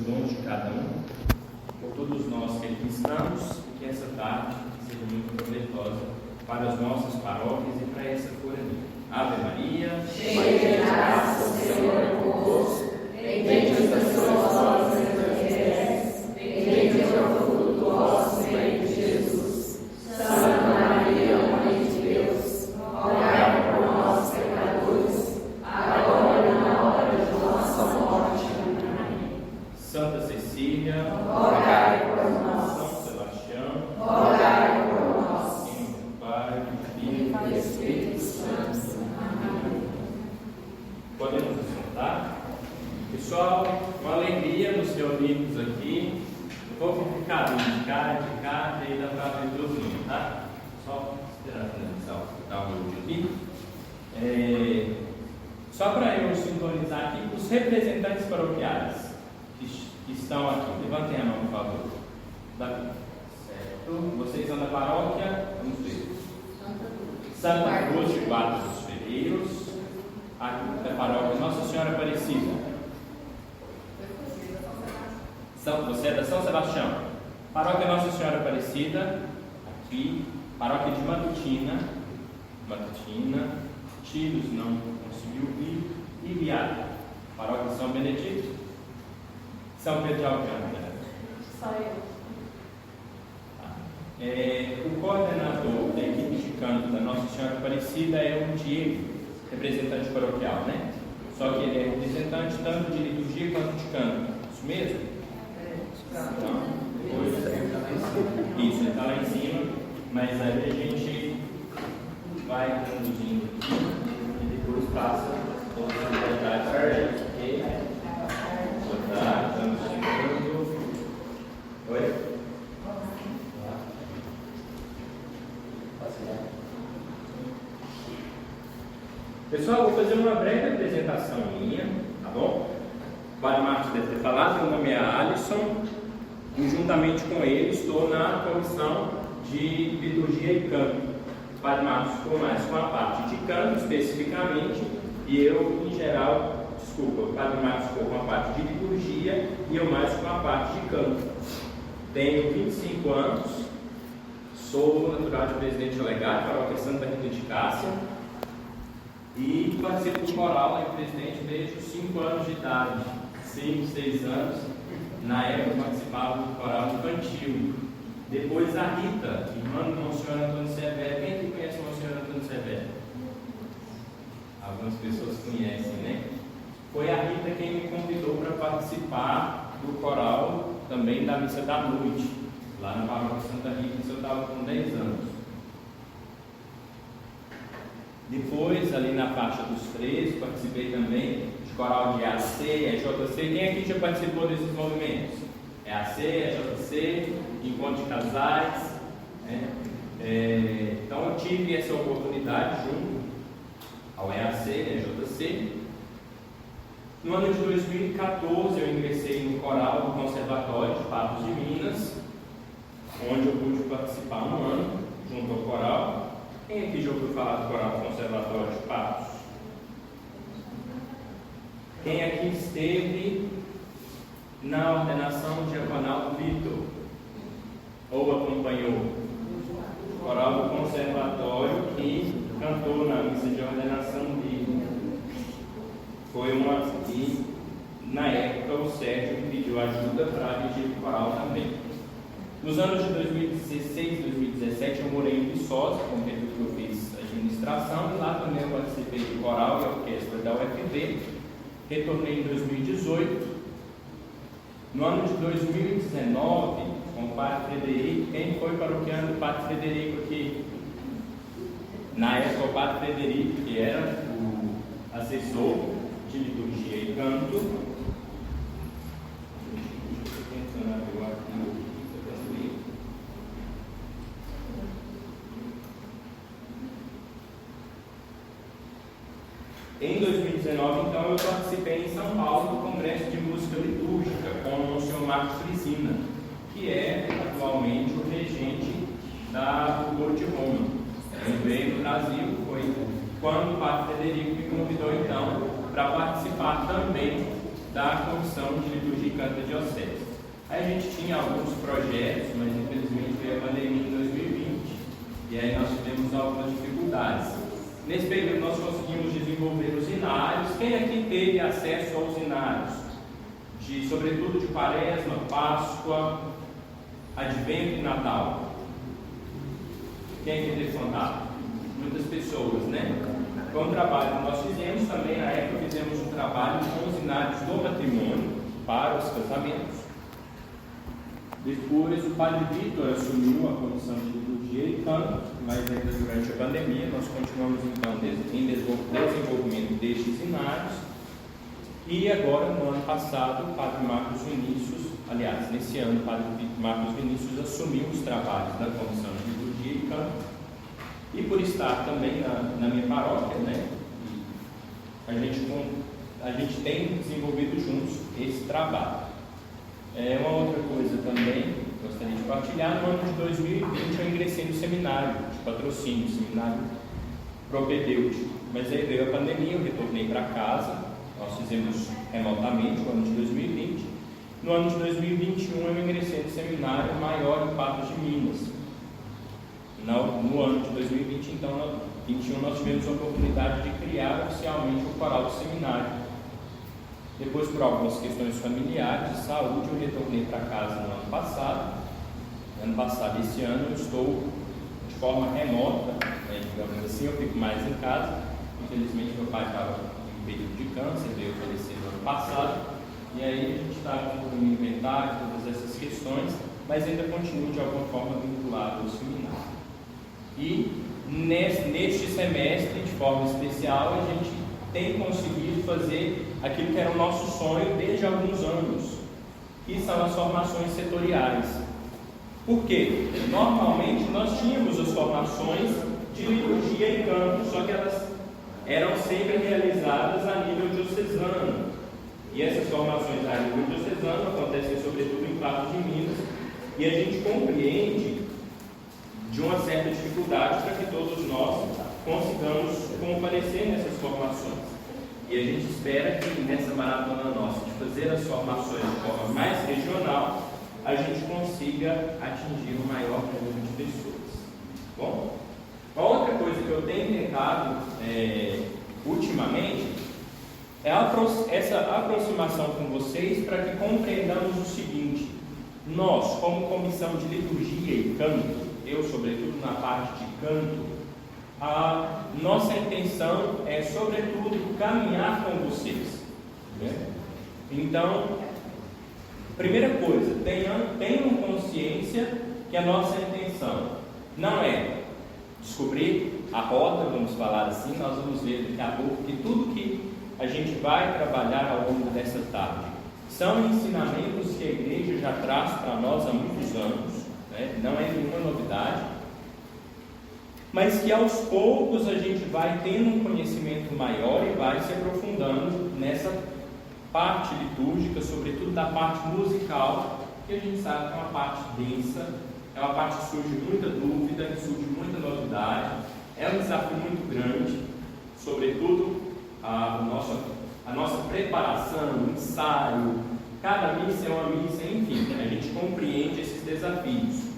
dons de cada um, por todos nós que aqui estamos, e que essa tarde seja muito proveitosa para as nossas paróquias e para essa corania. Ave Maria, cheia de graça, o Senhor é convosco, bendita sois vós entre as mulheres, bendito é o fruto do vosso ventre, Jesus. Santa Maria, Mãe de Deus, rogai por nós, pecadores, agora e na hora de nossa morte. Amém. Santa Cecília, rogai por nós. São Sebastião, rogai por nós. em nome do Pai, do Filho E do Espírito Santo. Amém. Podemos assentar? Pessoal, uma alegria nos reunirmos aqui. Eu vou ficar de cá, e aí dá para ver todo mundo, tá? Só esperar a transmissão dar um minuto aqui. Só para eu sintonizar aqui, os representantes paroquiais que estão aqui, levantem a mão, por favor. Certo. Vocês são da paróquia? Vamos ver. Santa Cruz de Guarda dos Ferreiros, aqui da paróquia Nossa Senhora Aparecida. Você é da São Sebastião. Paróquia Nossa Senhora Aparecida, aqui. Paróquia de Matutina, Tiros não conseguiu vir. E Viário, Paróquia São Benedito, São Pedro de Alcântara. Só eu. O coordenador da equipe de canto da Nossa Senhora Aparecida é o Diego, representante paroquial, né? Só que ele é representante tanto de liturgia quanto de canto. Isso mesmo? Então, isso, ele está lá em cima, mas aí a gente vai conduzindo aqui e depois passa todas as verdades para ele, ok? Boa tarde, estamos chegando. Oi? Pessoal, vou fazer uma breve apresentação minha, tá bom? O Padre Marcos deve ter falado, meu nome é Alisson e juntamente com ele estou na comissão de liturgia e canto. O Padre Marcos ficou mais com a parte de canto especificamente e eu, em geral, o Padre Marcos ficou com a parte de liturgia e eu mais com a parte de canto. Tenho 25 anos, sou natural de Presidente Legato, paróquia Santa Rita de Cássia. E participo do coral lá em Presidente desde os 5 anos de idade, 5, 6 anos. Na época eu participava do coral infantil. Depois a Rita, irmã do Monsenhor Antônio Severo. Quem aqui conhece o Monsenhor Antônio Severo? Algumas pessoas conhecem, né? Foi a Rita quem me convidou para participar do coral também da missa da noite, lá na paróquia Santa Rita, eu estava com 10 anos. Depois, ali na faixa dos 13, participei também de coral de EAC, EJC. Quem aqui já participou desses movimentos? EAC, EJC, Encontro de Casais. Né? Então, eu tive essa oportunidade junto ao EAC, EJC. No ano de 2014, eu ingressei no coral do Conservatório de Patos de Minas, onde eu pude participar um ano junto ao coral. Quem aqui já ouviu falar do coral Conservatório de Patos? Quem aqui esteve na ordenação diaconal do Vitor? Ou acompanhou? O coral do Conservatório que cantou na missa de ordenação dele. Foi uma... E na época o Sérgio me pediu ajuda para dirigir o coral também. Nos anos de 2016 e 2017 eu morei em Viçosa, com o período que eu fiz administração, e lá também eu participei do coral e orquestra da UFB. Retornei em 2018. No ano de 2019, com o Padre Frederico, quem foi paroquiano do Padre Frederico aqui? Na época o Padre Frederico, que era o assessor de liturgia e canto. Em 2019, então, eu participei em São Paulo do Congresso de Música Litúrgica com o Monsenhor Marcos Frisina, que é atualmente o regente do Coro de Roma. Ele veio no Brasil, foi quando o Padre Frederico me convidou, então, para participar também da Comissão de Liturgia e Canto da Diocese. Aí a gente tinha alguns projetos, mas infelizmente veio a pandemia em 2020. E aí nós tivemos algumas dificuldades. Nesse período nós conseguimos desenvolver os inários. Quem aqui teve acesso aos inários? Sobretudo de Quaresma, Páscoa, Advento e Natal. Quem aqui teve contato? Muitas pessoas, né? Foi um trabalho que nós fizemos também. Na época fizemos um trabalho com os inários do matrimônio para os casamentos. Depois o Padre Vitor assumiu a comissão de liturgia e canto, mas ainda durante a pandemia nós continuamos então em desenvolvimento destes inários. E agora, no ano passado, o Padre Marcos Vinícius, aliás, nesse ano, o Padre Marcos Vinícius assumiu os trabalhos da comissão de liturgia e canto. E por estar também na minha paróquia, né, a gente tem desenvolvido juntos esse trabalho. Uma outra coisa também gostaria de partilhar: no ano de 2020 eu ingressei no seminário de patrocínio, seminário propedêutico, mas aí veio a pandemia, eu retornei para casa, nós fizemos remotamente no ano de 2020. No ano de 2021 eu ingressei no seminário maior em Patos de Minas. No ano de 2020, então, 2021, nós tivemos a oportunidade de criar oficialmente o coral do seminário. Depois, por algumas questões familiares de saúde, eu retornei para casa no ano passado. Esse ano, eu estou de forma remota, né, digamos assim, eu fico mais em casa. Infelizmente, meu pai estava em período de câncer, veio falecer no ano passado. E aí, a gente está com o inventário, todas essas questões, mas ainda continuo de alguma forma vinculado ao seminário. E neste semestre, de forma especial, a gente tem conseguido fazer aquilo que era o nosso sonho desde alguns anos, que são as formações setoriais. Por quê? Normalmente nós tínhamos as formações de liturgia e canto, só que elas eram sempre realizadas a nível diocesano. E essas formações a nível diocesano acontecem sobretudo em Patos de Minas, e a gente compreende de uma certa dificuldade para que todos nós consigamos comparecer nessas formações. E a gente espera que nessa maratona nossa de fazer as formações de forma mais regional, a gente consiga atingir o maior número de pessoas. Bom, uma outra coisa que eu tenho tentado ultimamente é essa aproximação com vocês para que compreendamos o seguinte: nós, como comissão de liturgia e canto, eu sobretudo na parte de canto, a nossa intenção é sobretudo caminhar com vocês, né? Então, primeira coisa, tenham consciência que a nossa intenção não é descobrir a roda, vamos falar assim. Nós vamos ver daqui a pouco que tudo que a gente vai trabalhar ao longo dessa tarde são ensinamentos que a igreja já traz para nós há muitos anos, né? Não é nenhuma novidade, mas que aos poucos a gente vai tendo um conhecimento maior e vai se aprofundando nessa parte litúrgica, sobretudo da parte musical, que a gente sabe que é uma parte densa, é uma parte que surge muita dúvida, que surge muita novidade, é um desafio muito grande, sobretudo a nossa preparação, o ensaio, cada missa é uma missa, enfim, a gente compreende esses desafios.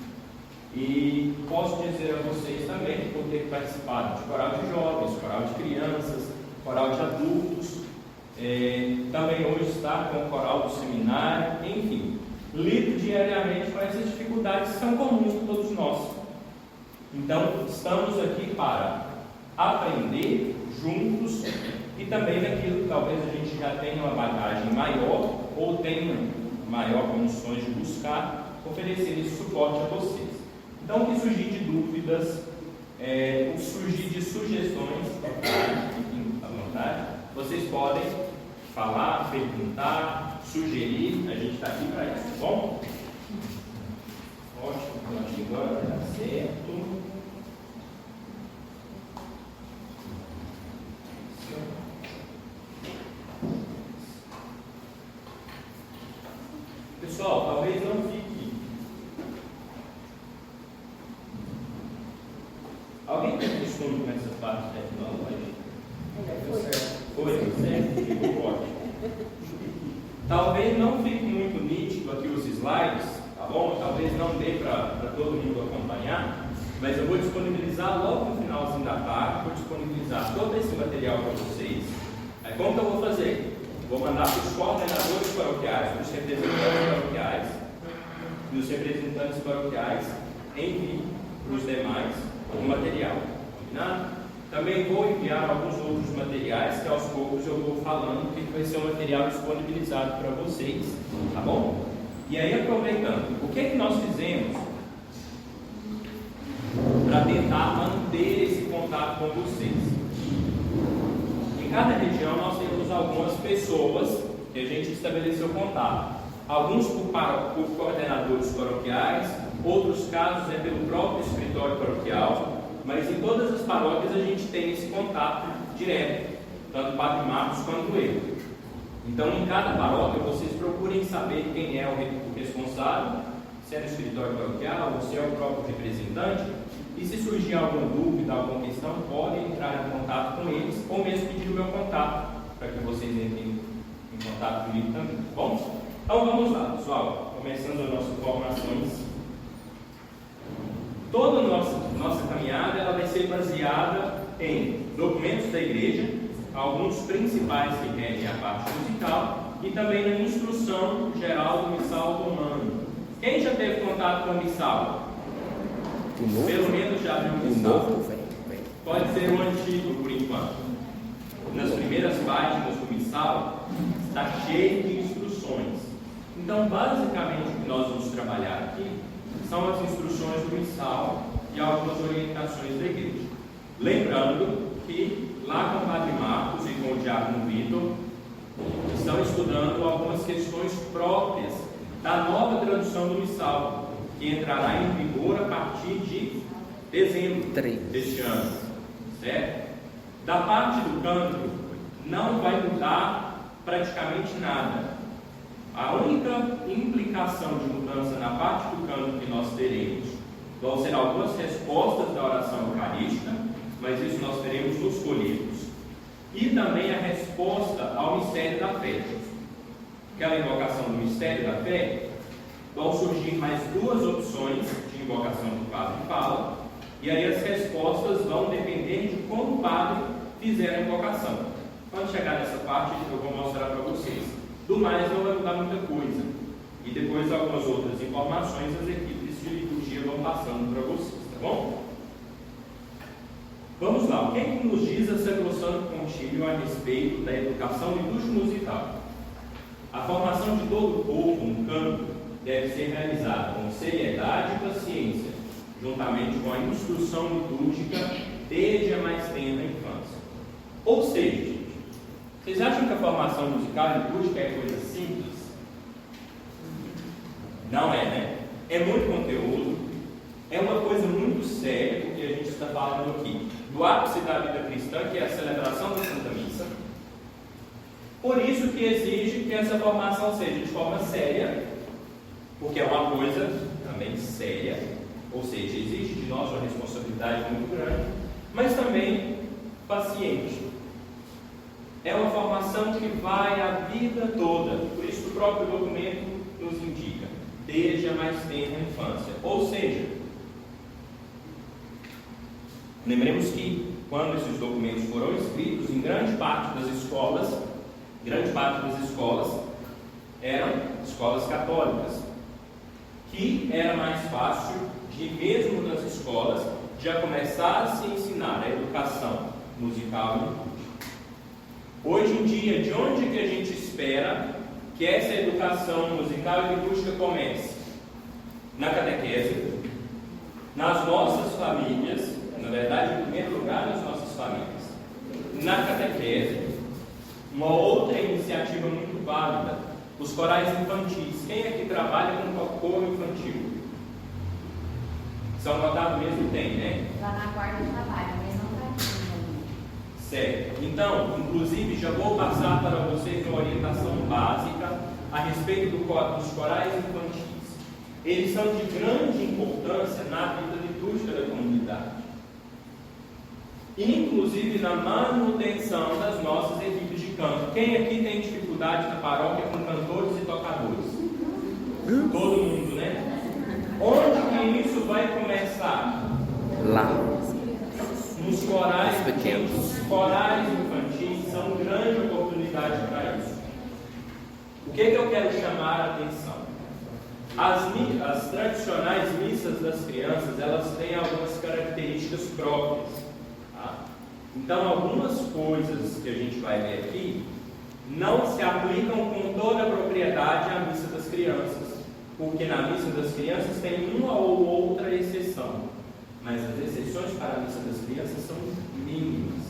E posso dizer a vocês também, por ter participado de coral de jovens, coral de crianças, coral de adultos, também hoje está com o coral do seminário, enfim, lido diariamente com essas dificuldades que são comuns a todos nós. Então, estamos aqui para aprender juntos e também naquilo que talvez a gente já tenha uma bagagem maior ou tenha maior condições de buscar, oferecer esse suporte a vocês. Então, o que surgir de dúvidas, o que surgir de sugestões, enfim, à vontade, vocês podem falar, perguntar, sugerir, a gente está aqui para isso, tá bom? Ótimo, agora está certo. Pessoal, talvez não fique. Alguém tem costume com essa parte tecnológica? Foi, certo? Ficou ótimo. Talvez não fique muito nítido aqui os slides, tá bom? Talvez não dê para todo mundo acompanhar, mas eu vou disponibilizar logo no finalzinho da tarde, vou disponibilizar todo esse material para vocês. Aí como que eu vou fazer? Vou mandar para os coordenadores paroquiais, para os representantes paroquiais, e os representantes paroquiais enviem para os demais o material, combinado? Também vou enviar alguns outros materiais que aos poucos eu vou falando que vai ser um material disponibilizado para vocês, tá bom? E aí, aproveitando, o que nós fizemos para tentar manter esse contato com vocês? Em cada região nós temos algumas pessoas que a gente estabeleceu contato. Alguns por coordenadores paroquiais, outros casos é pelo próprio escritório paroquial, mas em todas as paróquias a gente tem esse contato direto, tanto o Padre Marcos quanto eu. Então, em cada paróquia, vocês procurem saber quem é o responsável, se é no escritório paroquial ou se é o próprio representante, e se surgir alguma dúvida, alguma questão, podem entrar em contato com eles, ou mesmo pedir o meu contato, para que vocês entrem em contato comigo também, tá bom? Então, vamos lá, pessoal, começando as nossas informações. Toda a nossa caminhada ela vai ser baseada em documentos da igreja, alguns principais que regem a parte musical e também na instrução geral do missal romano. Quem já teve contato com o missal? Pelo menos já viu o missal. Pode ser o antigo por enquanto. Nas primeiras páginas do missal está cheio de instruções. Então, basicamente, o que nós vamos trabalhar aqui são as instruções do missal e algumas orientações da igreja. Lembrando que lá com o Padre Marcos e com o Diácono Vitor estão estudando algumas questões próprias da nova tradução do missal, que entrará em vigor a partir de dezembro deste ano, certo? Da parte do canto não vai mudar praticamente nada. A única implicação de mudança na parte do canto que nós teremos vão ser algumas respostas da oração eucarística, mas isso nós teremos nos folhetos. E também a resposta ao mistério da fé. Aquela invocação do mistério da fé, vão surgir mais duas opções de invocação que o padre fala, e aí as respostas vão depender de como o padre fizer a invocação. Quando chegar nessa parte, eu vou mostrar para vocês. Do mais, não vai mudar muita coisa. E depois algumas outras informações as equipes de liturgia vão passando para vocês, tá bom? Vamos lá. O que é que nos diz a Sacrosanto Concílio a respeito da educação litúrgica musical? A formação de todo o povo no canto deve ser realizada com seriedade e paciência, juntamente com a instrução litúrgica desde a mais tenra infância. Ou seja, vocês acham que a formação musical e litúrgica é coisa simples? Não é, né? É muito conteúdo, é uma coisa muito séria, porque a gente está falando aqui do ápice da vida cristã, que é a celebração da Santa Missa. Por isso que exige que essa formação seja de forma séria, porque é uma coisa também séria, ou seja, exige de nós uma responsabilidade muito grande, mas também paciente. É uma formação que vai a vida toda, por isso o próprio documento nos indica, desde a mais tenra infância. Ou seja, lembremos que quando esses documentos foram escritos, em grande parte das escolas eram escolas católicas, que era mais fácil de, mesmo nas escolas, já começar a se ensinar a educação musical e litúrgica. Hoje em dia, de onde que a gente espera que essa educação musical e litúrgica comece? Na catequese, nas nossas famílias, na verdade, em primeiro lugar, nas nossas famílias. Na catequese, uma outra iniciativa muito válida, os corais infantis. Quem é que trabalha com coro infantil? São Gotardo mesmo tem, né? Lá na quarta trabalho, mas não está aqui. Certo. Então, inclusive, já vou passar para vocês uma orientação básica a respeito dos corais infantis. Eles são de grande importância na vida litúrgica da comunidade, inclusive na manutenção das nossas equipes de canto. Quem aqui tem dificuldade na paróquia com cantores e tocadores? Todo vai começar? Lá. Nos corais Os pequenos. Os corais infantis são grande oportunidade para isso. O que eu quero chamar a atenção? As tradicionais missas das crianças, elas têm algumas características próprias. Tá? Então, algumas coisas que a gente vai ver aqui não se aplicam com toda a propriedade à missa das crianças, porque na missa das crianças tem uma ou outra exceção, mas as exceções para a missa das crianças são mínimas.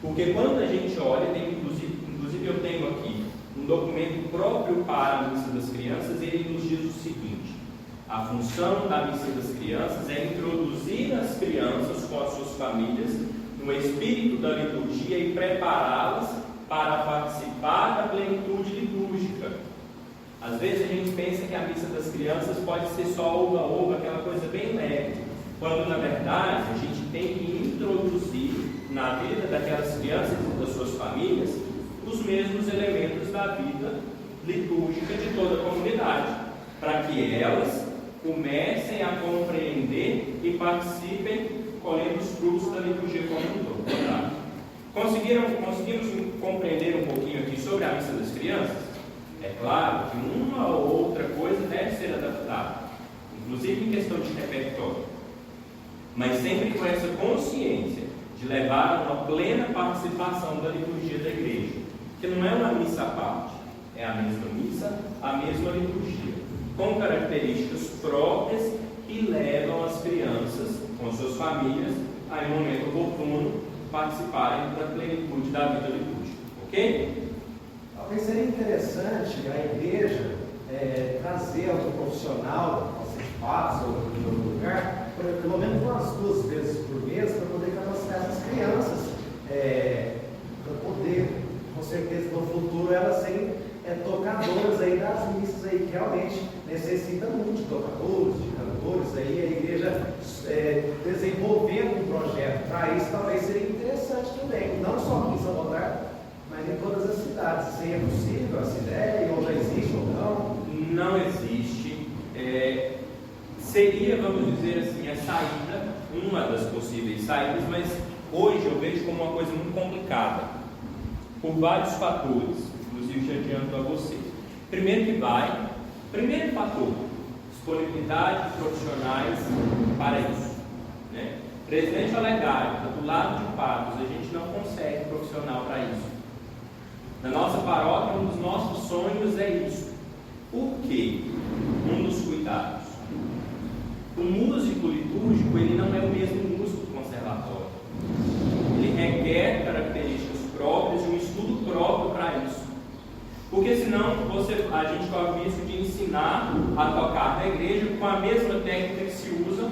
Porque quando a gente olha, inclusive eu tenho aqui um documento próprio para a missa das crianças, e ele nos diz o seguinte: a função da missa das crianças é introduzir as crianças com as suas famílias no espírito da liturgia e prepará-las para participar da plenitude litúrgica. Às vezes a gente pensa que a missa das crianças pode ser só oba-oba, aquela coisa bem leve, quando na verdade a gente tem que introduzir na vida daquelas crianças e das suas famílias os mesmos elementos da vida litúrgica de toda a comunidade, para que elas comecem a compreender e participem colhendo os frutos da liturgia como um todo. Tá? Conseguimos compreender um pouquinho aqui sobre a missa das crianças? É claro que uma ou outra coisa deve ser adaptada, inclusive em questão de repertório, mas sempre com essa consciência de levar a uma plena participação da liturgia da igreja, que não é uma missa à parte, é a mesma missa, a mesma liturgia, com características próprias que levam as crianças, com suas famílias, a em um momento oportuno, participarem da plenitude da vida litúrgica. Ok? Talvez seria interessante a igreja trazer algum profissional ao seu espaço ou em outro lugar, pelo menos umas 2 vezes por mês, para poder capacitar essas crianças, para poder, com certeza, no futuro, elas serem tocadoras aí das missas aí, que realmente necessita muito de tocadores, de cantores aí, a igreja desenvolvendo um projeto. Para isso talvez seria interessante também, não só aqui em São Gotardo, mas em todas as cidades. Se é possível essa ideia, ou já existe ou não? Não existe. Seria, vamos dizer assim, a saída, uma das possíveis saídas, mas hoje eu vejo como uma coisa muito complicada, por vários fatores, inclusive já adianto a vocês. Primeiro fator, disponibilidade de profissionais para isso. Né? Presidente Olegário, do lado de Patos, a gente não consegue profissional para isso. Na nossa paróquia, um dos nossos sonhos é isso. Por quê? Um dos cuidados. O músico litúrgico, ele não é o mesmo músico do conservatório. Ele requer características próprias e um estudo próprio para isso. Porque senão a gente corre o risco de ensinar a tocar na igreja com a mesma técnica que se usa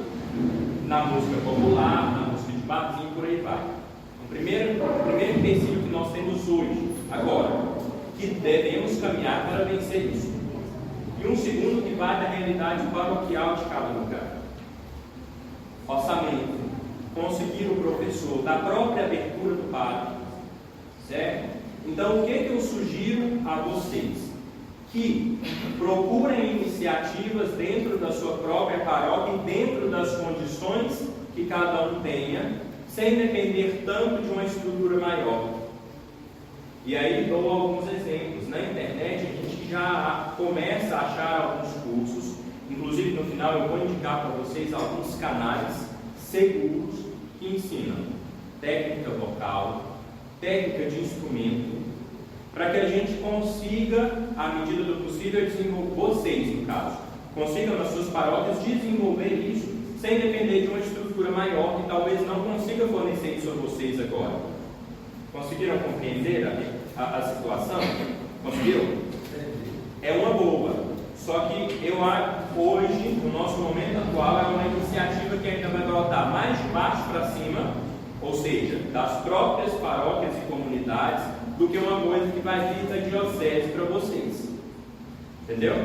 na música popular, na música de batismo, por aí vai. O primeiro empecilho que nós temos hoje, agora, que devemos caminhar para vencer isso. E um segundo que vai da realidade paroquial de cada lugar. Orçamento. Conseguir o professor da própria abertura do padre. Certo? Então, o que eu sugiro a vocês? Que procurem iniciativas dentro da sua própria paróquia e dentro das condições que cada um tenha, sem depender tanto de uma estrutura maior. E aí dou alguns exemplos. Na internet a gente já começa a achar alguns cursos, inclusive no final eu vou indicar para vocês alguns canais seguros que ensinam técnica vocal, técnica de instrumento, para que a gente consiga, à medida do possível, desenvolver, vocês no caso, consigam nas suas paróquias desenvolver isso, sem depender de uma estrutura maior que talvez não consiga fornecer isso a vocês agora. Conseguiram compreender a situação? Conseguiram? É uma boa. Só que eu acho hoje, no nosso momento atual, é uma iniciativa que ainda vai brotar mais de baixo para cima, ou seja, das próprias paróquias e comunidades, do que uma coisa que vai vir da diocese para vocês. Entendeu?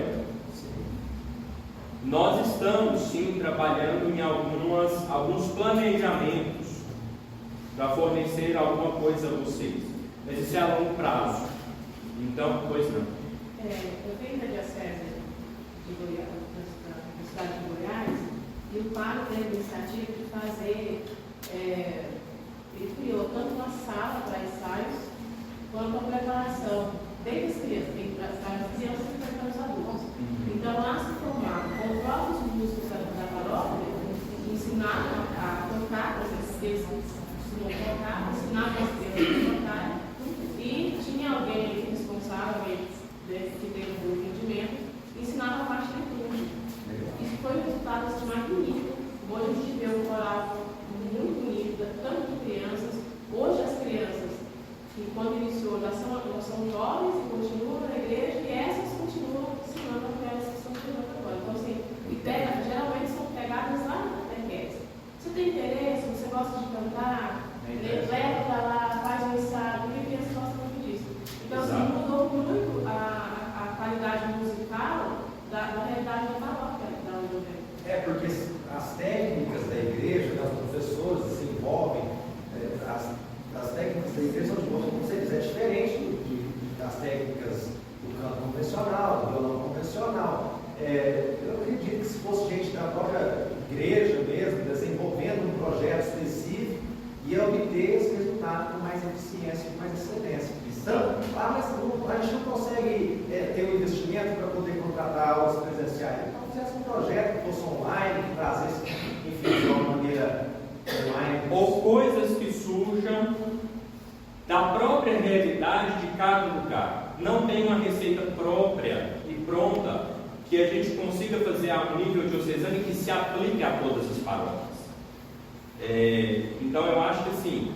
Nós estamos sim trabalhando em alguns planejamentos para fornecer alguma coisa a vocês, mas isso é a longo prazo. Então, pois não. Eu venho da diocese de Goiás, da cidade de Goiás, porque as técnicas da igreja, né, os professores se envolvem, as técnicas da igreja são, como você diz, é diferente das técnicas do canto convencional, do violão convencional. Eu acredito que se fosse gente da própria igreja mesmo, desenvolvendo um projeto específico, ia obter esse resultado com mais eficiência, com mais excelência. Então, mas a gente não consegue ter um investimento para poder contratar aulas presenciais. Então, fizesse um projeto que fosse online, que trazesse, enfim, de uma maneira online. Ou coisas que surjam da própria realidade de cada lugar. Não tem uma receita própria e pronta que a gente consiga fazer a um nível diocesano e que se aplique a todas as paróquias. Então eu acho que assim,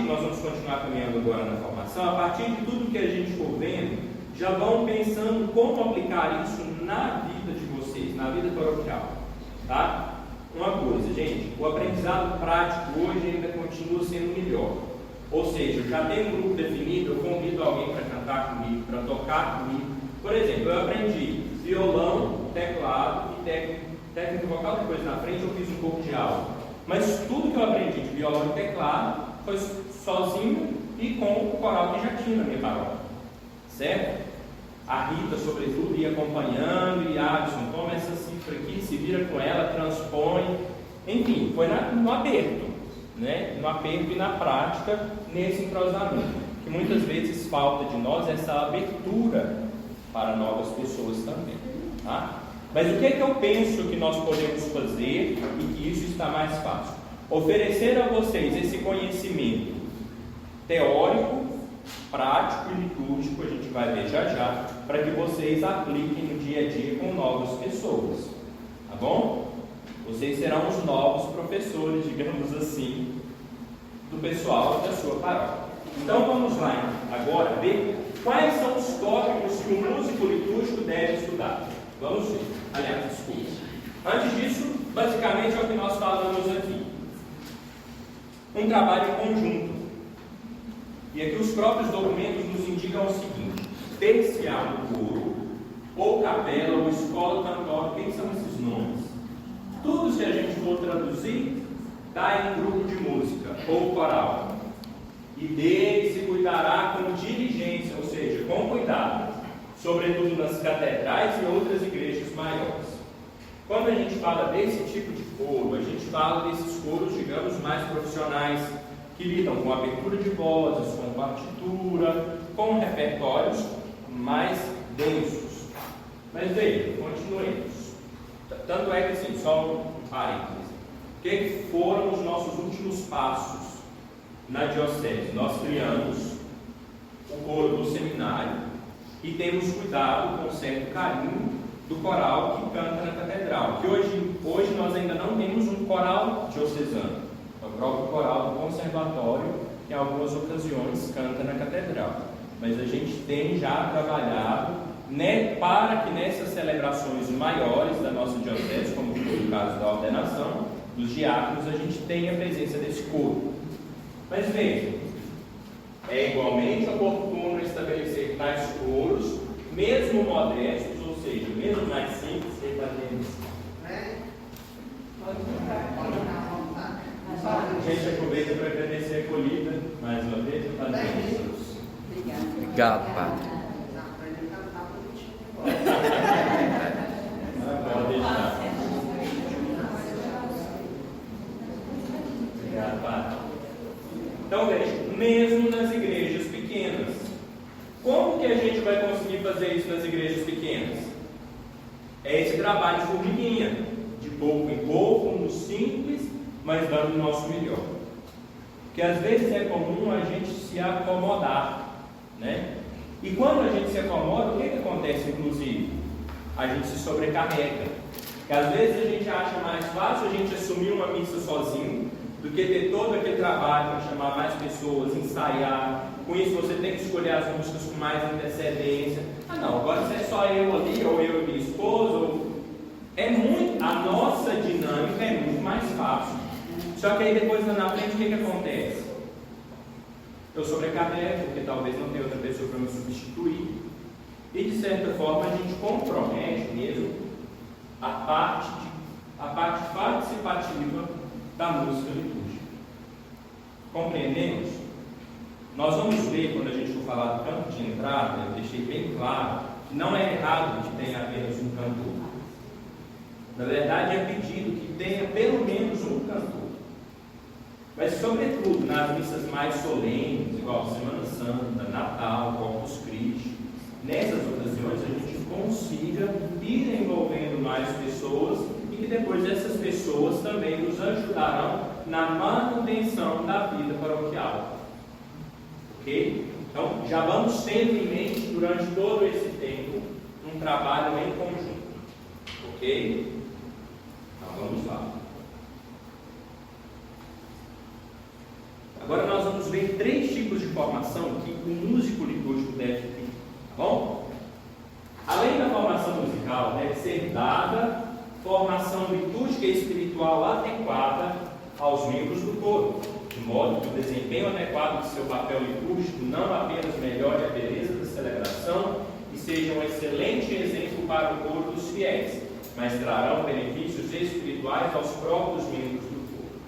nós vamos continuar caminhando agora na formação, a partir de tudo que a gente for vendo, já vão pensando como aplicar isso na vida de vocês, na vida paroquial, tá? Uma coisa, gente, o aprendizado prático hoje ainda continua sendo melhor, ou seja, eu já tenho um grupo definido, eu convido alguém para cantar comigo, para tocar comigo. Por exemplo, eu aprendi violão, teclado e técnica vocal, depois na frente eu fiz um pouco de aula. Mas tudo que eu aprendi de violão e teclado foi sozinho e com o coral que já tinha na minha paróquia. Certo? A Rita, sobretudo, ia acompanhando, e Alisson, toma essa cifra aqui, se vira com ela, transpõe. Enfim, foi no aperto, né? No aperto e na prática, nesse entrosamento. Que muitas vezes falta de nós essa abertura para novas pessoas também. Tá? Mas o que é que eu penso que nós podemos fazer e que isso está mais fácil? Oferecer a vocês esse conhecimento teórico, prático e litúrgico, a gente vai ver já, para que vocês apliquem no dia a dia com novas pessoas. Tá bom? Vocês serão os novos professores, digamos assim, do pessoal da sua paróquia. Então vamos lá agora ver quais são os tópicos que o músico litúrgico deve estudar. Vamos ver. Aliás, desculpa. Antes disso, basicamente é o que nós falamos aqui. Um trabalho conjunto. E aqui os próprios documentos nos indicam o seguinte: tercial no coro, ou capela, ou escola cantória. Quem são esses nomes? Tudo, se a gente for traduzir, está em grupo de música, ou coral. E dele se cuidará com diligência, ou seja, com cuidado, sobretudo nas catedrais e outras igrejas maiores. Quando a gente fala desse tipo de coro, a gente fala desses coros, digamos, mais profissionais, que lidam com abertura de vozes, com partitura, com repertórios mais densos. Mas veja, continuemos. Tanto é que, assim, só um parênteses. O que foram os nossos últimos passos na diocese? Nós criamos o coro do seminário e temos cuidado com certo carinho do coral que canta na catedral, que hoje nós ainda não temos um coral diocesano, é o próprio coral do conservatório que em algumas ocasiões canta na catedral, mas a gente tem já trabalhado, né, para que nessas celebrações maiores da nossa diocese, como foi o caso da ordenação dos diáconos, a gente tenha a presença desse coro. Mas veja, é igualmente oportuno estabelecer tais coros, mesmo modestos, ou seja, mesmo mais simples, a gente aproveita para agradecer a acolhida mais uma vez. Obrigado, Padre. Obrigado, Padre. Então veja, mesmo nas igrejas pequenas, como que a gente vai conseguir fazer isso nas igrejas pequenas? É esse trabalho de formiguinha, de pouco em pouco, no simples, mas dando o nosso melhor. Porque às vezes é comum a gente se acomodar, né? E quando a gente se acomoda, o que acontece, inclusive? A gente se sobrecarrega. Porque às vezes a gente acha mais fácil a gente assumir uma missa sozinho, do que ter todo aquele trabalho para chamar mais pessoas, ensaiar. Com isso você tem que escolher as músicas com mais antecedência. Ah não, agora se é só eu ali, ou eu e minha esposa, a nossa dinâmica é muito mais fácil. Só que aí depois lá na frente o que acontece? Eu sobrecarrego, porque talvez não tenha outra pessoa para me substituir. E de certa forma a gente compromete mesmo a parte de a parte participativa da música litúrgica. Compreendemos? Nós vamos ver, quando a gente for falar do canto de entrada, eu deixei bem claro que não é errado que tenha apenas um cantor. Na verdade, é pedido que tenha pelo menos um cantor. Mas, sobretudo, nas missas mais solenes, igual Semana Santa, Natal, Corpus Christi, nessas ocasiões a gente consiga ir envolvendo mais pessoas e que depois essas pessoas também nos ajudarão na manutenção da vida paroquial. Ok? Então, já vamos tendo em mente durante todo esse tempo um trabalho em conjunto. Ok? Então, vamos lá. Agora nós vamos ver 3 tipos de formação que o músico litúrgico deve ter. Tá bom? Além da formação musical, deve ser dada formação litúrgica e espiritual adequada aos membros do coro, de modo que o desempenho adequado de seu papel litúrgico não apenas melhore a beleza da celebração e seja um excelente exemplo para o coro dos fiéis, mas trarão benefícios espirituais aos próprios membros do coro.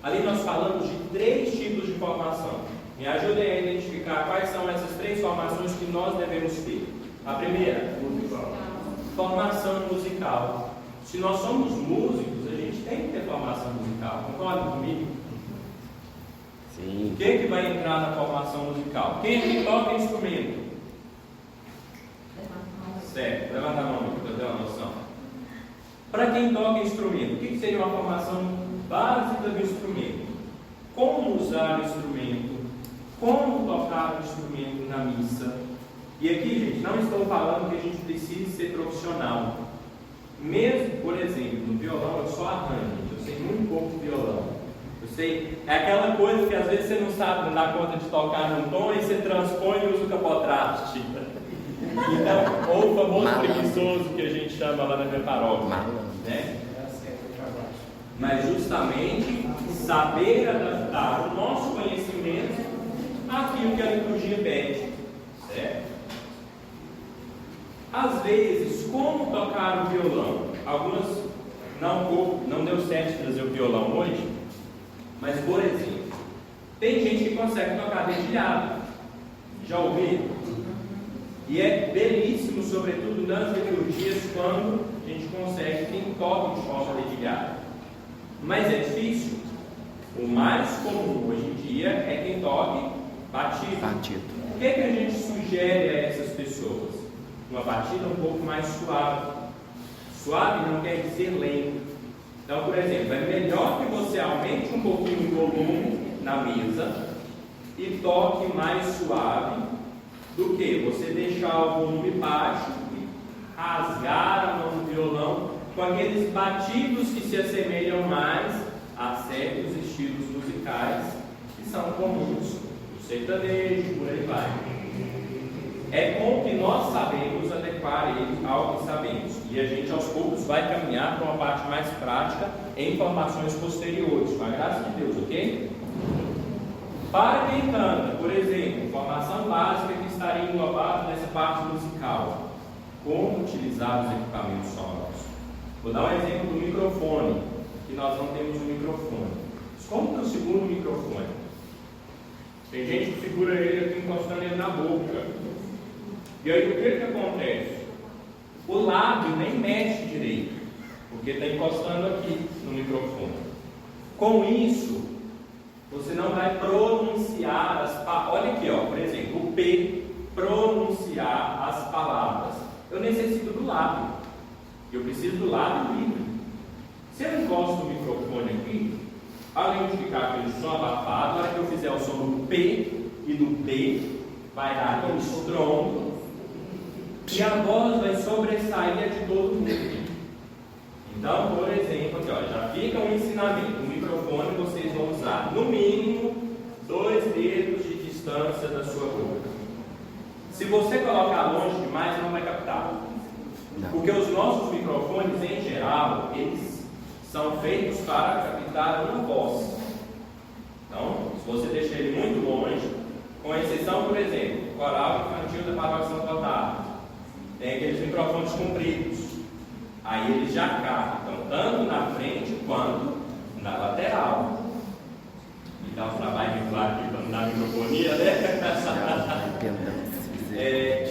Ali nós falamos de 3 tipos de formação. Me ajudem a identificar quais são essas 3 formações que nós devemos ter. A primeira, formação musical. Se nós somos músicos, a gente tem que ter formação musical. Concordam comigo? Sim. O que vai entrar na formação musical? Quem é que toca instrumento? Certo, levanta a mão aqui para ter uma noção. Para quem toca instrumento, o que seria uma formação básica do instrumento? Como usar o instrumento? Como tocar o instrumento na missa? E aqui, gente, não estou falando que a gente precise ser profissional. Mesmo, por exemplo, no violão eu só arranjo, eu sei muito pouco de violão. Eu sei, é aquela coisa que às vezes você não sabe, não dá conta de tocar num tom e você transpõe e usa o capotraste. Então, ou o famoso preguiçoso que a gente chama lá na minha paróquia. Né? Mas justamente saber adaptar o nosso conhecimento àquilo que a liturgia pede. Certo? Às vezes, como tocar o violão? Algumas não deu certo trazer o violão hoje, mas por exemplo, tem gente que consegue tocar dedilhado. Já ouviram? E é belíssimo, sobretudo nas liturgias, quando a gente consegue quem toca de forma dedilhada. Mas é difícil. O mais comum hoje em dia é quem toque batido. O que a gente sugere a essas pessoas? Uma batida um pouco mais suave. Suave não quer dizer lento. Então, por exemplo, é melhor que você aumente um pouquinho o volume na mesa e toque mais suave do que você deixar o volume baixo e rasgar a mão do violão com aqueles batidos que se assemelham mais a certos estilos musicais que são comuns no sertanejo, por aí vai. É bom que nós sabemos adequar ele ao que sabemos. E a gente aos poucos vai caminhar para uma parte mais prática em formações posteriores, com a graça de Deus, ok? Para quem canta, por exemplo, formação básica que estaria englobada nessa parte musical. Como utilizar os equipamentos sonoros? Vou dar um exemplo do microfone, que nós não temos um microfone. Mas como que é o segundo microfone? Tem gente que segura ele aqui encostando ele na boca. E aí o que acontece? O lábio nem mexe direito, porque está encostando aqui no microfone. Com isso, você não vai pronunciar as palavras. Olha aqui, ó, por exemplo, o P, pronunciar as palavras. Eu necessito do lábio. Eu preciso do lábio livre. Se eu encosto o microfone aqui, além de ficar aquele som abafado, na hora que eu fizer o som do P e do B, vai dar um estrondo. E a voz vai sobressair de todo mundo. Então, por exemplo, aqui, ó, já fica um ensinamento. O microfone vocês vão usar no mínimo 2 dedos de distância da sua boca. Se você colocar longe demais, não vai captar. Porque os nossos microfones, em geral, eles são feitos para captar uma voz. Então, se você deixar ele muito longe, com exceção, por exemplo, coral infantil da Paróquia São Gotardo, tem aqueles microfones compridos. Aí eles já captam tanto na frente quanto na lateral. Me dá um trabalho de claro aqui para não dar microfonia, né?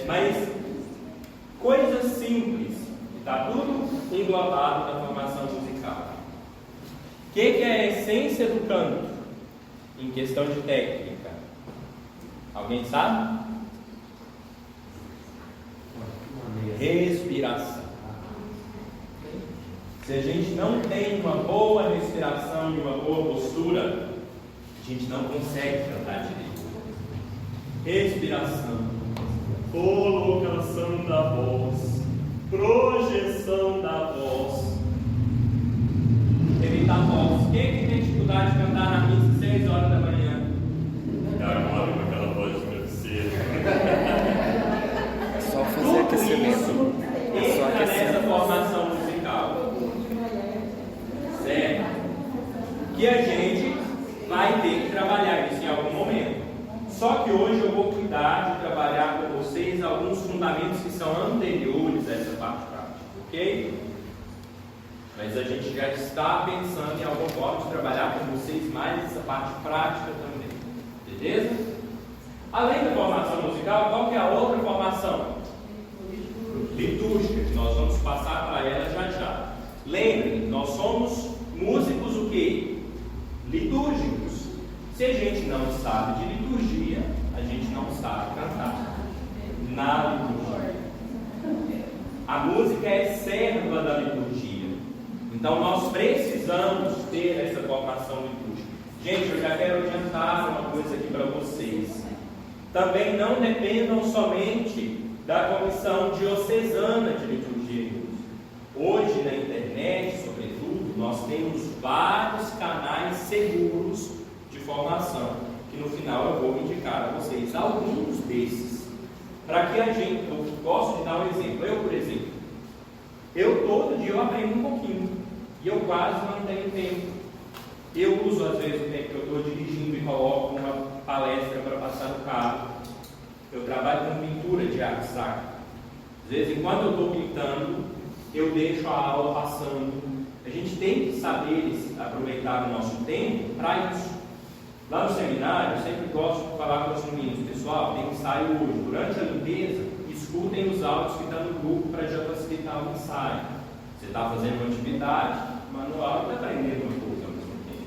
Mas coisas simples, está tudo englobado na formação musical. O que é a essência do canto em questão de técnica? Alguém sabe? Respiração. Se a gente não tem uma boa respiração e uma boa postura, a gente não consegue cantar direito. Respiração, colocação da voz, projeção da voz. Evitar a voz. Quem tem dificuldade de cantar na missa 6 horas da manhã? Agora com aquela voz de travesseiro. É só fazer aquecimento. É só Entra nessa aquecimento. formação musical, certo? Que a gente vai ter que trabalhar isso em algum momento. Só que hoje eu vou cuidar de trabalhar com vocês alguns fundamentos que são anteriores a essa parte prática, ok? Mas a gente já está pensando em alguma forma de trabalhar com vocês mais essa parte prática também, beleza? Além da formação musical, qual que é a outra formação? Litúrgica, que nós vamos passar para ela já já. Lembrem, nós somos músicos o quê? Litúrgicos. Se a gente não sabe de liturgia, a gente não sabe cantar na liturgia. A música é serva da liturgia. Então nós precisamos ter essa formação litúrgica. Gente, eu já quero adiantar uma coisa aqui para vocês. Também não dependam somente da Comissão Diocesana de Liturgia e Música. Hoje na internet, sobretudo, nós temos vários canais seguros de formação, que no final eu vou indicar a vocês alguns desses, para que a gente, eu gosto de dar um exemplo. Eu, por exemplo, todo dia eu aprendo um pouquinho, e eu quase não tenho tempo. Eu uso às vezes o tempo que eu estou dirigindo e coloco uma palestra para passar no carro. Eu trabalho com pintura de arte sacra. Às vezes, enquanto eu estou pintando, eu deixo a aula passando. A gente tem que saber aproveitar o nosso tempo para isso. Lá no seminário, eu sempre gosto de falar com os meninos: pessoal, tem ensaio hoje. Durante a limpeza, escutem os áudios que estão no grupo para já facilitar o ensaio. Você está fazendo uma atividade manual e está aprendendo uma coisa ao mesmo tempo.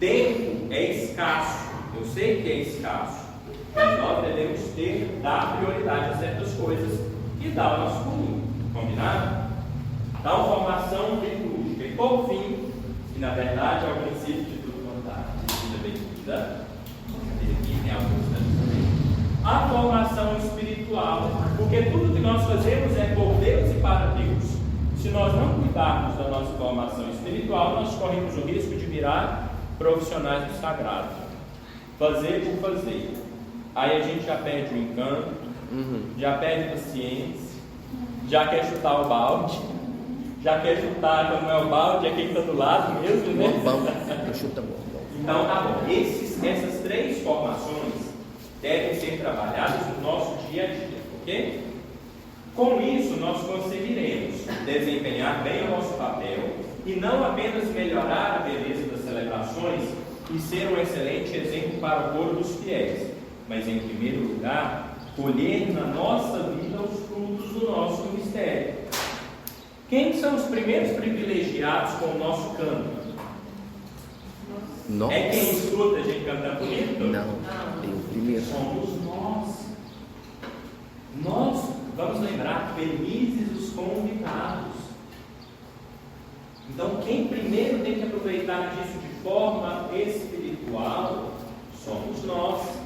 Tempo é escasso. Eu sei que é escasso, mas nós devemos dar prioridade a certas coisas e dar o nosso caminho. Combinado? Então, formação litúrgica. E por fim, que na verdade é o princípio de tudo contar, bem-vinda, a formação espiritual, porque tudo que nós fazemos é por Deus e para Deus. Se nós não cuidarmos da nossa formação espiritual, nós corremos o risco de virar profissionais do sagrado, fazer por fazer. Aí a gente já perde o encanto, já perde a paciência, já quer chutar o balde, já quer chutar, quando não é o balde, é quem está do lado mesmo, né? Então, tá bom. Essas 3 formações devem ser trabalhadas no nosso dia a dia, ok? Com isso, nós conseguiremos desempenhar bem o nosso papel e não apenas melhorar a beleza das celebrações e ser um excelente exemplo para o coro dos fiéis, mas, em primeiro lugar, colher na nossa vida os frutos do nosso ministério. Quem são os primeiros privilegiados com o nosso canto? Nossa. É quem escuta a gente cantar bonito? Não, tem o primeiro. Somos nós. Nós, vamos lembrar, felizes os convidados. Então, quem primeiro tem que aproveitar disso de forma espiritual somos nós.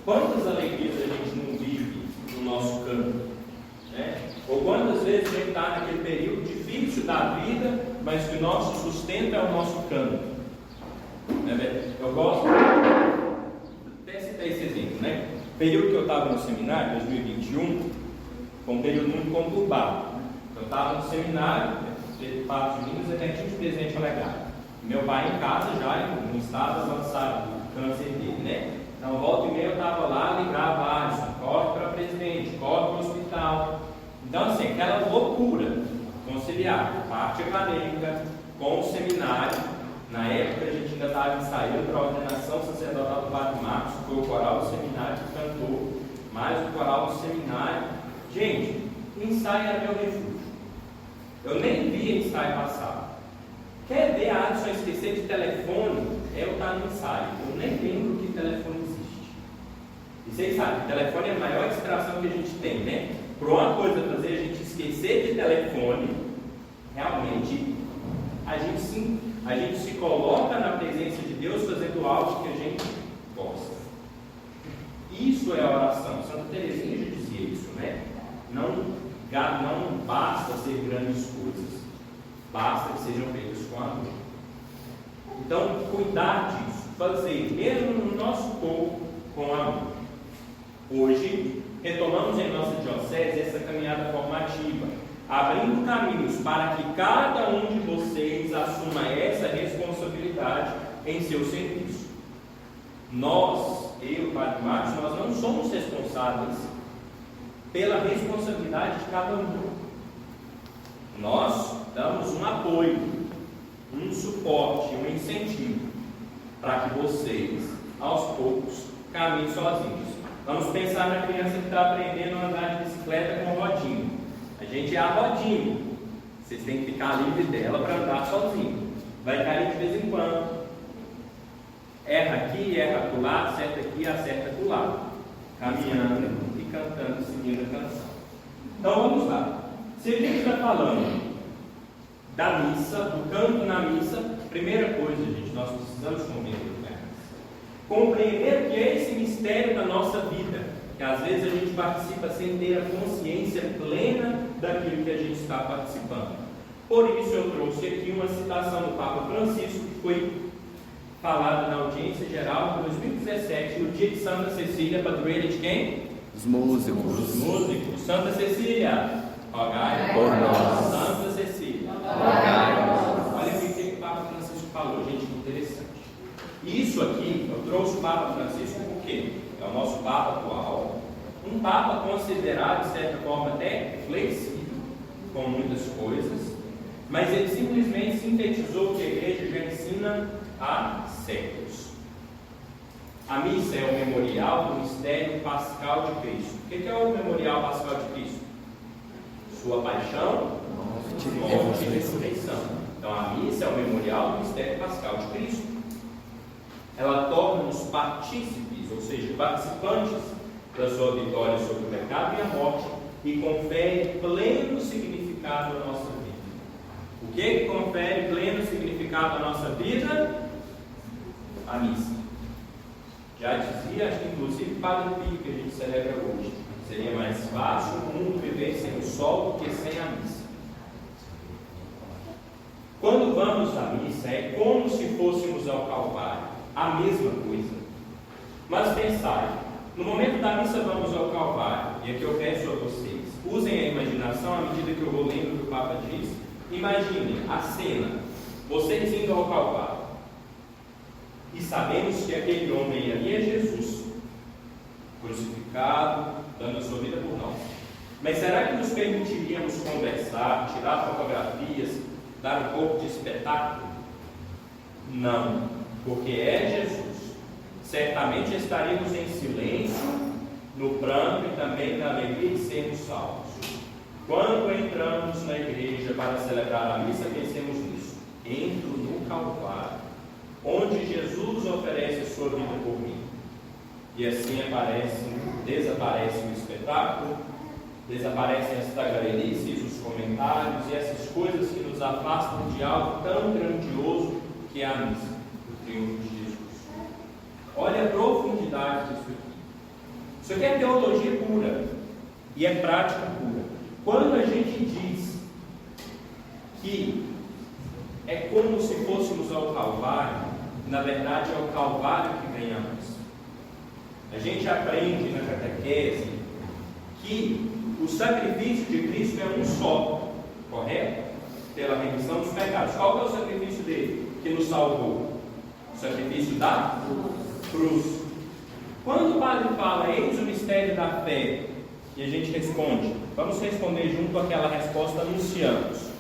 Quantas alegrias a gente não vive no nosso canto, né? Ou quantas vezes a gente está naquele período difícil da vida, mas que o nosso sustento é o nosso canto. Eu gosto, até citar esse exemplo, né? O período que eu estava no seminário, 2021, foi um período muito conturbado. Eu estava no seminário, Patos de Minas, até tinha de Presidente Alegado. Meu pai em casa já, em estado avançado do câncer dele, né? Então, volta e meia eu estava lá, ligava Alisson, corre para Presidente, corre para o hospital. Então, assim, aquela loucura, conciliar criado parte acadêmica com o seminário. Na época a gente ainda estava ensaiando para a ordenação sacerdotal do Padre Marcos, que foi o coral do seminário que cantou, mais o coral do seminário. Gente, ensaio era meu refúgio. Eu nem via ensaio passar. Quer ver a Adson esquecer de telefone? Eu estar no ensaio. Eu nem lembro que telefone existe. E vocês sabem, o telefone é a maior distração que a gente tem, né? Por uma coisa fazer a gente esquecer de telefone, realmente a gente se coloca na presença de Deus fazendo algo que a gente gosta. Isso é a oração. Santa Teresinha já dizia isso, né? Não basta ser grandes coisas, basta que sejam feitas com amor. Então, cuidar disso, fazer, mesmo no nosso corpo, com amor. Hoje, retomamos em nossa diocese essa caminhada formativa, abrindo caminhos para que cada um de vocês assuma essa responsabilidade em seu serviço. Nós, eu, Padre Marcos, nós não somos responsáveis pela responsabilidade de cada um. Nós damos um apoio, um suporte, um incentivo para que vocês, aos poucos, caminhem sozinhos. Vamos pensar na criança que está aprendendo a andar de bicicleta com rodinha. A gente é a rodinha. Vocês têm que ficar livre dela para andar sozinho. Vai cair de vez em quando. Erra aqui, erra acolá, acerta aqui, acerta acolá. Caminhando e cantando, seguindo a canção. Então vamos lá. Se a gente está falando da missa, do canto na missa, primeira coisa, gente, nós precisamos compreender o que é esse mistério da nossa vida, que às vezes a gente participa sem ter a consciência plena daquilo que a gente está participando. Por isso eu trouxe aqui uma citação do Papa Francisco, que foi falada na audiência geral em 2017, no dia de Santa Cecília, padroeira de quem? Os músicos. Os músicos. Santa Cecília, rogai por nós. Santa Cecília, rogai por nós. Olha o que o Papa Francisco falou, gente, que interessante. Isso aqui, eu trouxe o Papa Francisco porque é o nosso Papa atual, um Papa considerado, de certa forma, até flexível, com muitas coisas, mas ele simplesmente sintetizou o que a Igreja já ensina há séculos. A missa é o memorial do mistério pascal de Cristo. O que é o memorial pascal de Cristo? Sua paixão, morte e ressurreição. Então a missa é o memorial do mistério pascal de Cristo. Ela torna-nos partícipes, ou seja, participantes da sua vitória sobre o pecado e a morte, e confere pleno significado à nossa vida. O que confere pleno significado à nossa vida? A missa. Já dizia, acho que inclusive Padre Pio, que a gente celebra hoje, seria mais fácil o mundo viver sem o sol do que sem a missa. Quando vamos à missa, é como se fôssemos ao Calvário. A mesma coisa. Mas pensai, no momento da missa vamos ao Calvário, e aqui eu peço a vocês, usem a imaginação à medida que eu vou lendo o que o Papa diz. Imaginem a cena, vocês indo ao Calvário, e sabemos que aquele homem ali é Jesus, crucificado, dando a sua vida por nós. Mas será que nos permitiríamos conversar, tirar fotografias, dar um pouco de espetáculo? Não. Porque é Jesus. Certamente estaremos em silêncio, no pranto e também na alegria de sermos salvos. Quando entramos na igreja para celebrar a missa, pensemos nisso. Entro no Calvário, onde Jesus oferece a sua vida por mim. E assim desaparece o espetáculo, desaparecem as tagarelices, os comentários e essas coisas que nos afastam de algo tão grandioso que é a missa. Triunfo de Jesus. Olha a profundidade disso aqui. Isso aqui é teologia pura e é prática pura. Quando a gente diz que é como se fôssemos ao Calvário, na verdade é o Calvário que ganhamos. A gente aprende na catequese que o sacrifício de Cristo é um só, correto? Pela remissão dos pecados. Qual é o sacrifício dele que nos salvou? O sacrifício da cruz. Quando o padre fala, eis o mistério da fé, e a gente responde, vamos responder junto àquela resposta, anunciamos.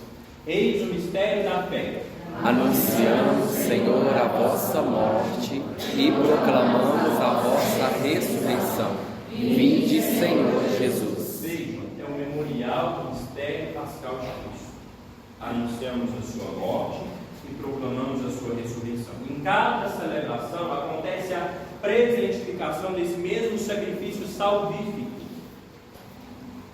Eis o mistério da fé. Anunciamos, Senhor, a vossa morte e proclamamos a vossa ressurreição. Vinde, Senhor Jesus. Vejam, é o memorial do mistério pascal de Cristo. Anunciamos a sua morte e proclamamos a sua ressurreição. Em cada celebração acontece a presentificação desse mesmo sacrifício salvífico.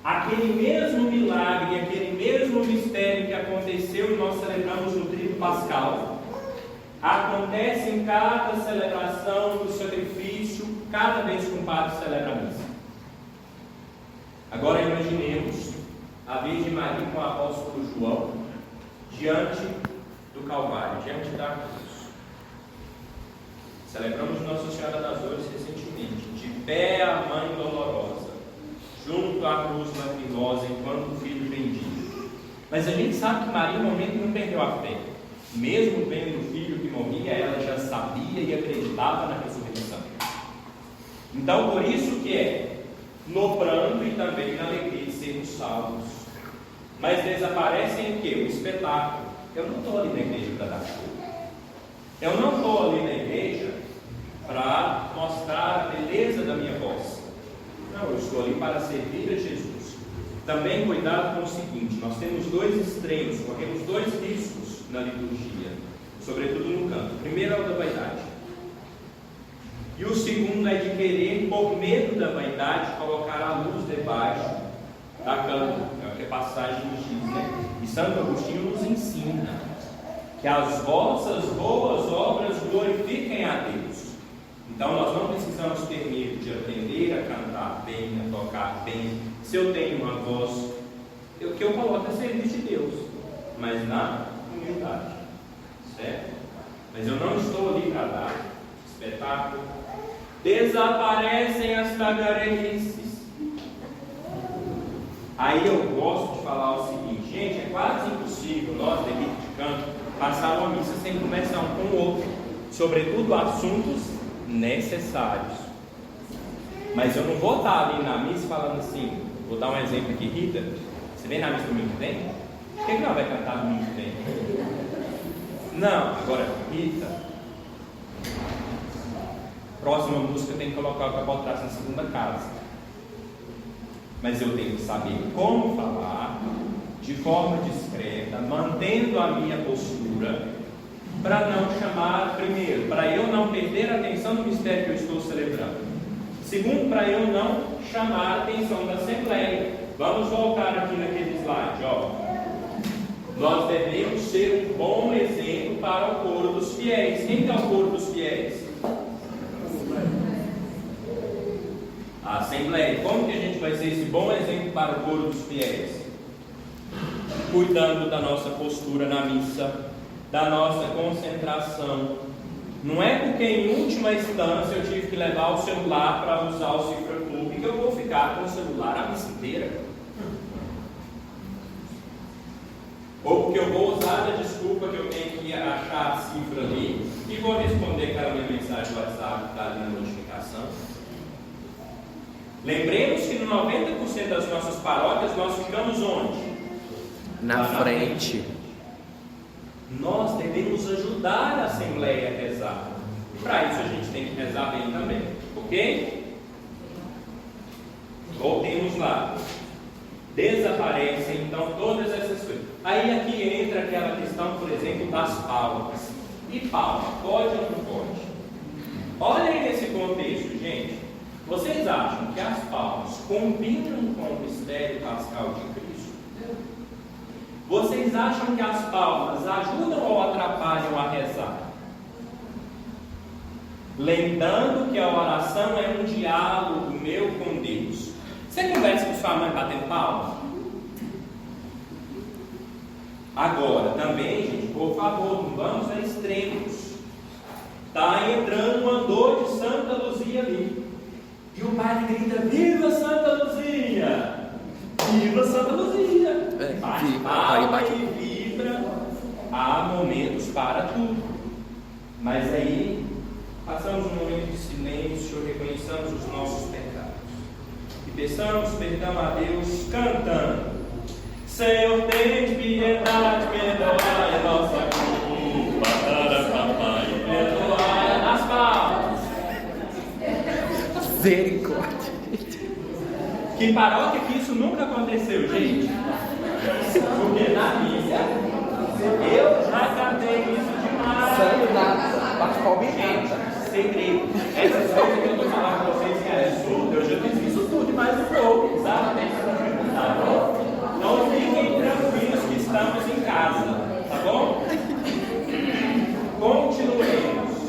Aquele mesmo milagre, aquele mesmo mistério que aconteceu e nós celebramos no trido pascal, acontece em cada celebração do sacrifício, cada vez que um padre celebra a missa. Agora imaginemos a Virgem Maria com o apóstolo João diante do Calvário, diante da cruz. Celebramos Nossa Senhora das Dores recentemente, de pé a Mãe Dolorosa, junto à cruz lacrimosa, enquanto o filho bendiz. Mas a gente sabe que Maria, no momento, não perdeu a fé. Mesmo vendo o filho que morria, ela já sabia e acreditava na ressurreição. Então, por isso que é no pranto e também na alegria de sermos salvos. Mas desaparecem o quê? O espetáculo. Eu não estou ali na igreja para dar show. Eu não estou ali na igreja para mostrar a beleza da minha voz. Não, eu estou ali para servir a Jesus. Também cuidado com o seguinte: nós temos dois extremos, corremos dois riscos na liturgia, sobretudo no canto. O primeiro é o da vaidade, e o segundo é de querer, por medo da vaidade, colocar a luz debaixo da cama. É o que a passagem nos diz, né? E Santo Agostinho nos ensina que as vossas boas obras glorifiquem a Deus. Então nós não precisamos ter medo de aprender a cantar bem, a tocar bem. Se eu tenho uma voz, o que eu coloco é serviço de Deus, mas na humildade, certo? Mas eu não estou ali para dar espetáculo. Desaparecem as tagarelices. Aí eu gosto de falar o seguinte: gente, é quase impossível nós da equipe de canto passar uma missa sem conversar um com o outro, sobretudo assuntos necessários. Mas eu não vou estar ali na missa falando assim. Vou dar um exemplo aqui. Rita, você vem na missa domingo que vem? Por que ela vai cantar domingo que vem? Não, agora, Rita, próxima música tem que colocar o capotraço na segunda casa. Mas eu tenho que saber como falar de forma discreta, mantendo a minha postura, para não chamar, primeiro, para eu não perder a atenção do mistério que eu estou celebrando. Segundo, para eu não chamar a atenção da Assembleia. Vamos voltar aqui naquele slide, ó. Nós devemos ser um bom exemplo para o coro dos fiéis. Quem é o coro dos fiéis? A Assembleia. Como que a gente vai ser esse bom exemplo para o coro dos fiéis? Cuidando da nossa postura na missa, da nossa concentração. Não é porque em última instância eu tive que levar o celular para usar o cifra clube que eu vou ficar com o celular a missa inteira. Ou porque eu vou usar a desculpa que eu tenho que achar a cifra ali e vou responder aquela minha mensagem do WhatsApp que está ali na notificação. Lembremos que no 90% das nossas paróquias nós ficamos onde? Na frente. Nós devemos ajudar a Assembleia a rezar. Para isso a gente tem que rezar bem também, ok? Voltemos lá. Desaparecem então todas essas coisas. Aí aqui entra aquela questão, por exemplo, das palmas. E palma, pode ou não pode? Olha aí nesse contexto, gente. Vocês acham que as palmas combinam com o mistério pascal de Cristo? Vocês acham que as palmas ajudam ou atrapalham a rezar? Lembrando que a oração é um diálogo meu com Deus. Você conversa com sua mãe batendo palma? Agora, também, gente, por favor, não vamos a extremos. Está entrando uma dor de Santa Luzia ali. E o padre grita: viva Santa Luzia! Viva Santa Luzia! Bate palma e vibra. Há momentos para tudo. Mas aí, passamos um momento de silêncio, reconheçamos os nossos pecados. E peçamos perdão a Deus cantando: Senhor, tem piedade, Que paróquia que isso nunca aconteceu, gente? Porque na Bíblia, eu já cantei isso demais. Santo nada, bate palminha. Gente, segredo. Essas coisas que eu estou falando com vocês que é absurdo, eu já fiz isso tudo e mais um pouco, sabe? Tá bom? Então fiquem tranquilos que estamos em casa, tá bom? Continuemos.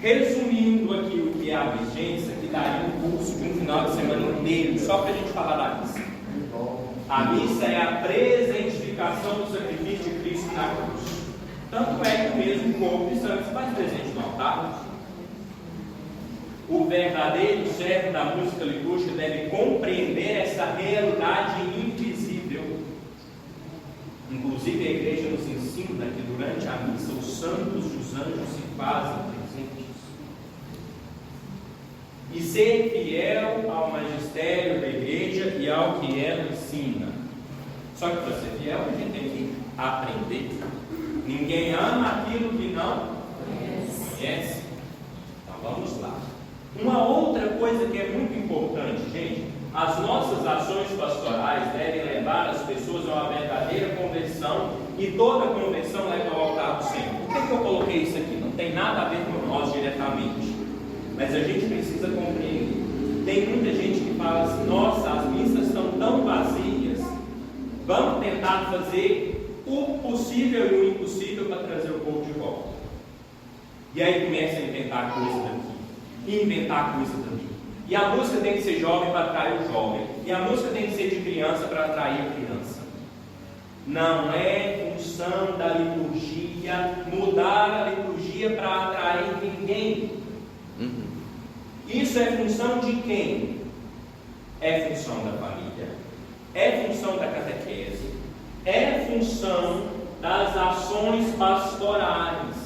Resumindo aqui o que é a vigência, que daria um curso de um final de semana inteiro, só para a gente falar da missa. A missa é a presentificação do sacrifício de Cristo na cruz. Tanto é que o mesmo corpo de sangue se faz presente no altar. O verdadeiro servo da música litúrgica deve compreender essa realidade invisível. Inclusive a igreja nos ensina que durante a missa os santos e os anjos se fazem presentes. E ser fiel ao magistério da igreja e ao que ela ensina. Só que para ser fiel a gente tem que aprender. Ninguém ama aquilo que não conhece. Então vamos lá. Uma outra coisa que é muito importante, gente, as nossas ações pastorais devem levar as pessoas a uma verdadeira conversão, e toda conversão leva ao altar do Senhor. Por que eu coloquei isso aqui? Não tem nada a ver com nós diretamente, mas a gente precisa compreender. Tem muita gente que fala assim: nossa, as missas estão tão vazias, vamos tentar fazer o possível e o impossível para trazer o povo de volta. E aí começa a inventar coisa daqui e inventar coisa dali. E a música tem que ser jovem para atrair o jovem, e a música tem que ser de criança para atrair a criança. Não é função da liturgia mudar a liturgia para atrair ninguém. Isso é função de quem? É função da família, é função da catequese, é função das ações pastorais.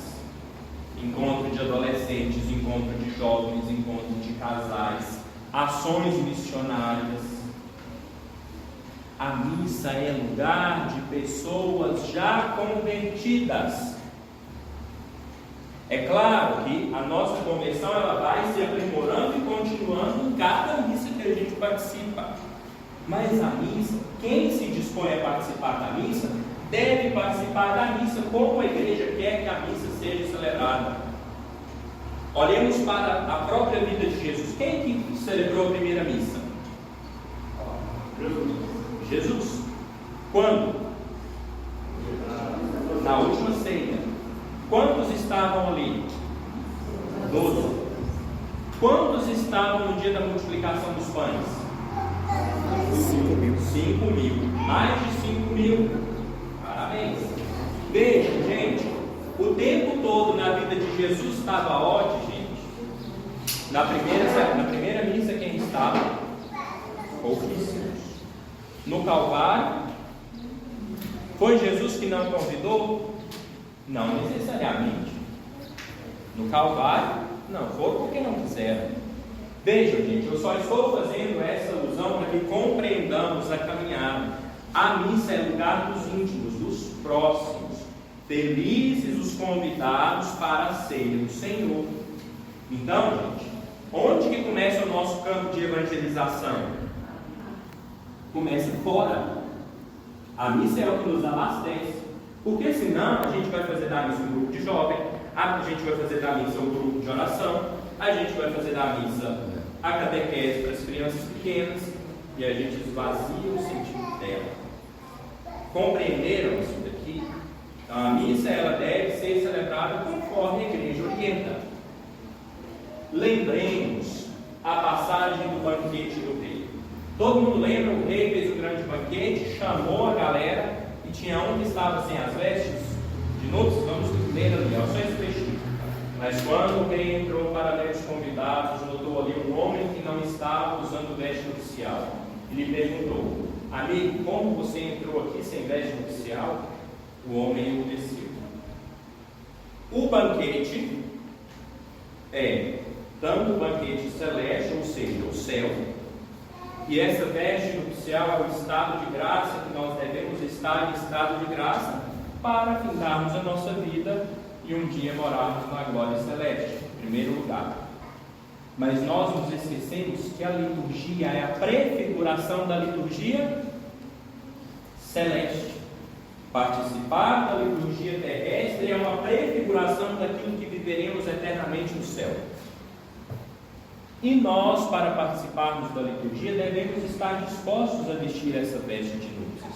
Encontro de adolescentes, encontro de jovens, encontro de casais, ações missionárias. A missa é lugar de pessoas já convertidas. É claro que a nossa conversão ela vai se aprimorando e continuando em cada missa que a gente participa. Mas a missa, quem se dispõe a participar da missa, deve participar da missa como a igreja quer que a missa seja celebrada. Olhemos para a própria vida de Jesus. Quem que celebrou a primeira missa? Jesus. Quando? Na última ceia. Quantos estavam ali? 12. Quantos estavam no dia da multiplicação dos pães? 5.000. Mais de 5.000. Parabéns. Veja, gente, o tempo todo na vida de Jesus estava onde, gente? Na primeira missa quem estava? Pouquíssimos. No Calvário, foi Jesus que não convidou? Não necessariamente. No Calvário, não foram porque não quiseram. Vejam, gente, eu só estou fazendo essa alusão para que compreendamos a caminhada. A missa é lugar dos íntimos, dos próximos. Felizes os convidados para a ceia do Senhor. Então, gente, onde que começa o nosso campo de evangelização? Começa fora. A missa é o que nos abastece. Porque senão a gente vai fazer da missa um grupo de jovem, a gente vai fazer da missa um grupo de oração, a gente vai fazer da missa a catequese para as crianças pequenas, e a gente esvazia o sentido dela. Compreenderam isso daqui? Então a missa ela deve ser celebrada conforme a igreja orienta. Lembremos a passagem do banquete do rei. Todo mundo lembra? O rei fez o grande banquete, chamou a galera, e tinha um que estava sem as vestes de núpcias. Vamos ler ali, só esse trechinho. Mas quando o rei entrou para ver os convidados, notou ali um homem que não estava usando veste nupcial. E lhe perguntou: amigo, como você entrou aqui sem veste nupcial? O homem emudeceu. O banquete é tanto o banquete celeste, ou seja, o céu, e essa veste nupcial é o estado de graça que nós devemos estar em estado de graça para findarmos a nossa vida e um dia morarmos na glória celeste, em primeiro lugar. Mas nós nos esquecemos que a liturgia é a prefiguração da liturgia celeste. Participar da liturgia terrestre é uma prefiguração daquilo que viveremos eternamente no céu. E nós, para participarmos da liturgia, devemos estar dispostos a vestir essa veste de núpcias,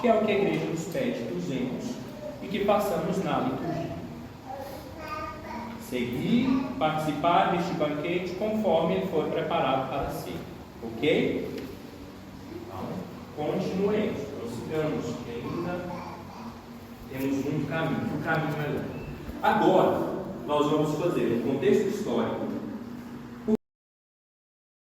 que é o que a igreja nos pede que usemos e que façamos na liturgia. Seguir, participar deste banquete conforme ele foi preparado para si. Ok? Então, continuemos, prossigamos, que ainda temos muito caminho, o caminho é longo. Agora, nós vamos fazer um contexto histórico